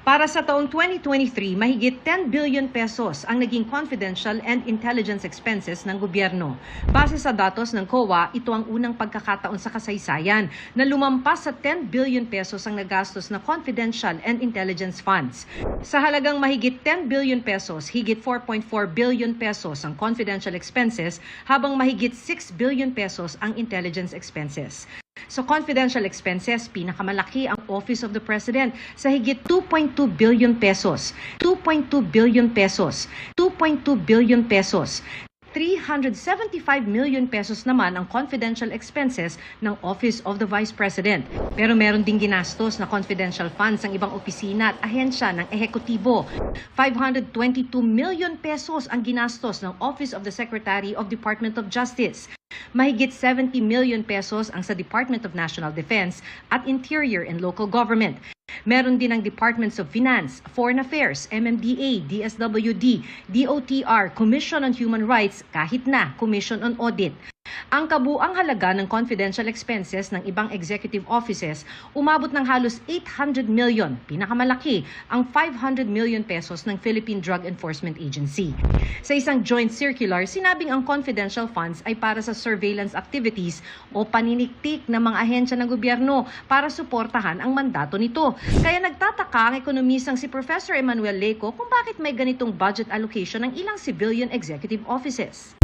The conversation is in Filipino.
Para sa taong 2023, mahigit 10 billion pesos ang naging confidential and intelligence expenses ng gobyerno. Base sa datos ng COA, ito ang unang pagkakataon sa kasaysayan na lumampas sa 10 billion pesos ang nagastos na confidential and intelligence funds. Sa halagang mahigit 10 billion pesos, higit 4.4 billion pesos ang confidential expenses habang mahigit 6 billion pesos ang intelligence expenses. Sa confidential expenses, pinakamalaki ang Office of the President sa higit 2.2 billion pesos, 2.2 billion pesos, 2.2 billion pesos. 375 million pesos naman ang confidential expenses ng Office of the Vice President. Pero meron ding ginastos na confidential funds ang ibang opisina at ahensya ng ehekutibo. 522 million pesos ang ginastos ng Office of the Secretary of Department of Justice. Mahigit 70 million pesos ang sa Department of National Defense at Interior and Local Government. Meron din ang Departments of Finance, Foreign Affairs, MMDA, DSWD, DOTR, Commission on Human Rights, kahit na Commission on Audit. Ang kabuang halaga ng confidential expenses ng ibang executive offices umabot ng halos 800 million, pinakamalaki ang 500 million pesos ng Philippine Drug Enforcement Agency. Sa isang joint circular, sinabing ang confidential funds ay para sa surveillance activities o paniniktik ng mga ahensya ng gobyerno para suportahan ang mandato nito. Kaya nagtataka ang ekonomisang si Professor Emmanuel Leco kung bakit may ganitong budget allocation ng ilang civilian executive offices.